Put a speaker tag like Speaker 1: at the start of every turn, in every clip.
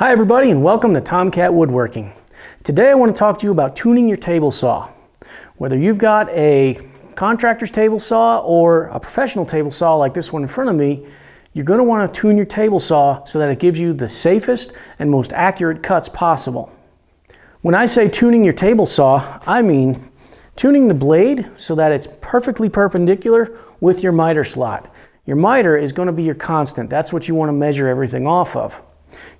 Speaker 1: Hi everybody and welcome to Tomcat Woodworking. Today I want to talk to you about tuning your table saw. Whether you've got a contractor's table saw or a professional table saw like this one in front of me, you're going to want to tune your table saw so that it gives you the safest and most accurate cuts possible. When I say tuning your table saw, I mean tuning the blade so that it's perfectly perpendicular with your miter slot. Your miter is going to be your constant. That's what you want to measure everything off of.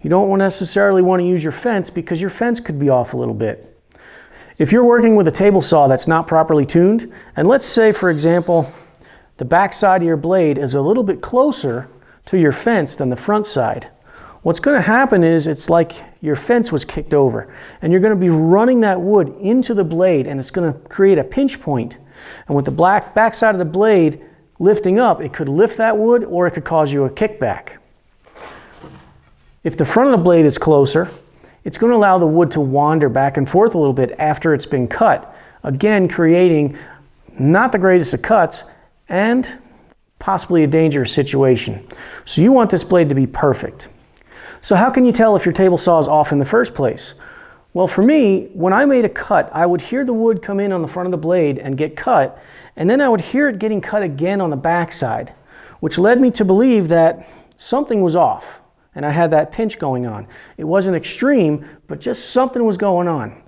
Speaker 1: You don't necessarily want to use your fence because your fence could be off a little bit. If you're working with a table saw that's not properly tuned, and let's say for example the back side of your blade is a little bit closer to your fence than the front side, what's going to happen is it's like your fence was kicked over and you're going to be running that wood into the blade and it's going to create a pinch point. And with the back side of the blade lifting up, it could lift that wood or it could cause you a kickback. If the front of the blade is closer, it's going to allow the wood to wander back and forth a little bit after it's been cut, again creating not the greatest of cuts and possibly a dangerous situation. So you want this blade to be perfect. So how can you tell if your table saw is off in the first place? Well, for me, when I made a cut, I would hear the wood come in on the front of the blade and get cut, and then I would hear it getting cut again on the back side, which led me to believe that something was off. And I had that pinch going on. It wasn't extreme, but just something was going on.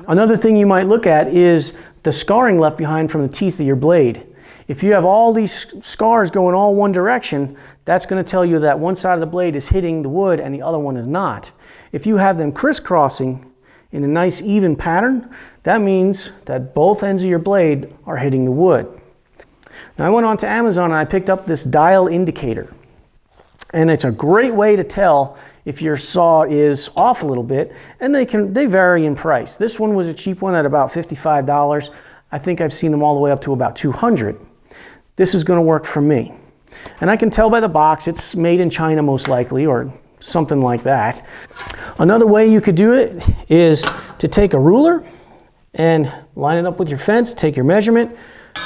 Speaker 1: Another thing you might look at is the scarring left behind from the teeth of your blade. If you have all these scars going all one direction, that's going to tell you that one side of the blade is hitting the wood and the other one is not. If you have them crisscrossing in a nice even pattern, that means that both ends of your blade are hitting the wood. Now I went on to Amazon and I picked up this dial indicator. And it's a great way to tell if your saw is off a little bit, and they vary in price. This one was a cheap one at about $55. I think I've seen them all the way up to about $200. This is going to work for me. And I can tell by the box it's made in China most likely, or something like that. Another way you could do it is to take a ruler and line it up with your fence, take your measurement,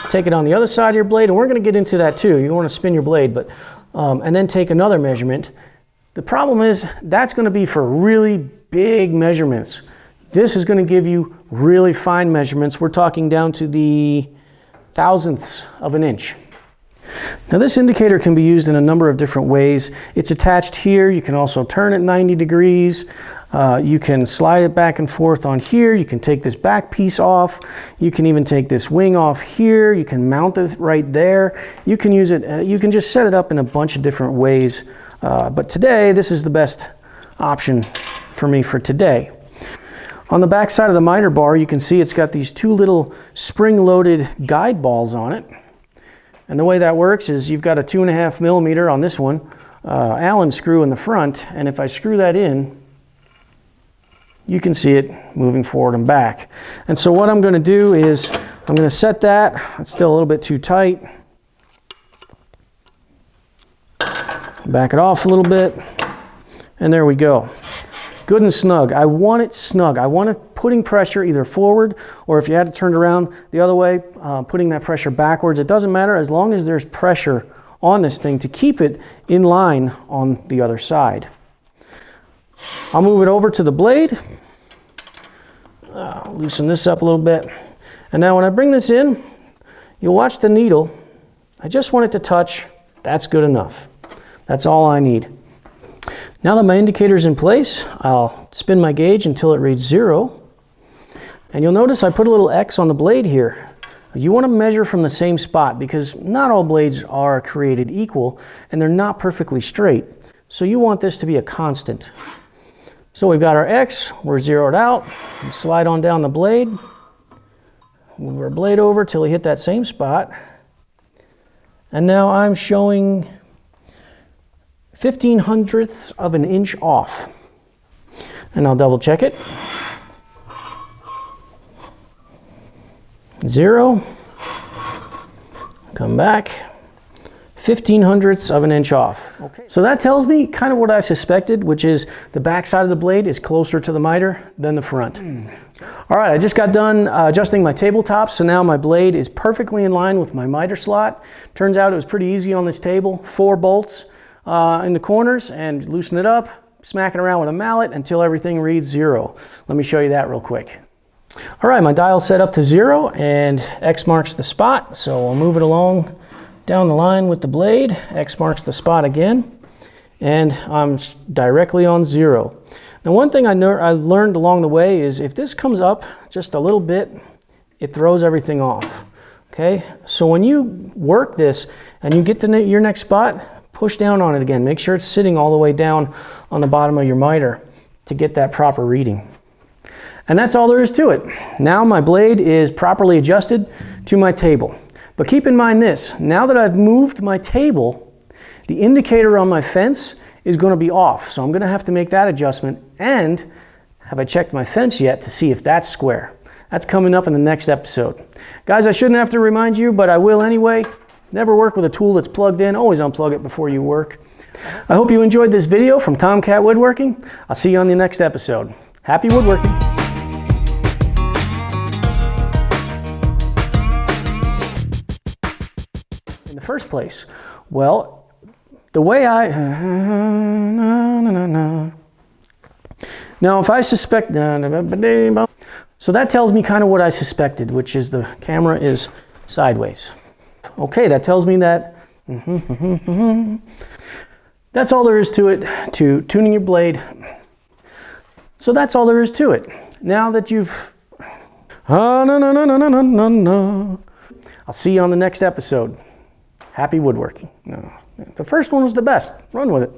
Speaker 1: take it on the other side of your blade, and we're going to get into that too. You don't want to spin your blade, but and then take another measurement. The problem is that's going to be for really big measurements. This is going to give you really fine measurements. We're talking down to the thousandths of an inch. Now this indicator can be used in a number of different ways. It's attached here. You can also turn it 90 degrees. You can slide it back and forth on here. You can take this back piece off. You can even take this wing off here. You can mount it right there. You can use it, you can just set it up in a bunch of different ways. But today, this is the best option for me for today. On the back side of the miter bar, you can see it's got these two little spring-loaded guide balls on it. And the way that works is you've got a 2.5 millimeter on this one, Allen screw in the front, and if I screw that in, you can see it moving forward and back. And so what I'm going to do is I'm going to set that. It's still a little bit too tight. Back it off a little bit, and there we go. Good and snug. I want it snug. I want it putting pressure either forward, or if you had to turn it around the other way, putting that pressure backwards. It doesn't matter as long as there's pressure on this thing to keep it in line on the other side. I'll move it over to the blade. Loosen this up a little bit. And now when I bring this in, you'll watch the needle. I just want it to touch. That's good enough. That's all I need. Now that my indicator's in place, I'll spin my gauge until it reads 0. And you'll notice I put a little X on the blade here. You want to measure from the same spot because not all blades are created equal and they're not perfectly straight. So you want this to be a constant. So we've got our X, we're zeroed out, slide on down the blade, move our blade over till we hit that same spot. And now I'm showing 0.15 of an inch off. And I'll double check it. 0, come back, 0.15 of an inch off. Okay. So that tells me kind of what I suspected, which is the back side of the blade is closer to the miter than the front. All right, I just got done adjusting my tabletop, so now my blade is perfectly in line with my miter slot. Turns out it was pretty easy on this table. 4 bolts in the corners and loosen it up, smacking around with a mallet until everything reads 0. Let me show you that real quick. All right, my dial's set up to 0 and X marks the spot. So I'll move it along down the line with the blade. X marks the spot again, and I'm directly on 0. Now, one thing I learned along the way is if this comes up just a little bit, it throws everything off. Okay, so when you work this and you get to your next spot, push down on it again. Make sure it's sitting all the way down on the bottom of your miter to get that proper reading. And that's all there is to it. Now my blade is properly adjusted to my table. But keep in mind this, now that I've moved my table, the indicator on my fence is going to be off. So I'm going to have to make that adjustment. And have I checked my fence yet to see if that's square? That's coming up in the next episode. Guys, I shouldn't have to remind you, but I will anyway. Never work with a tool that's plugged in. Always unplug it before you work. I hope you enjoyed this video from Tomcat Woodworking. I'll see you on the next episode. Happy woodworking. In the first place, well, the way now if I suspect, so that tells me kind of what I suspected, which is the camera is sideways. Okay, that tells me that. That's all there is to it, to tuning your blade. So that's all there is to it. Now that you've, I'll see you on the next episode. Happy woodworking. No, the first one was the best. Run with it.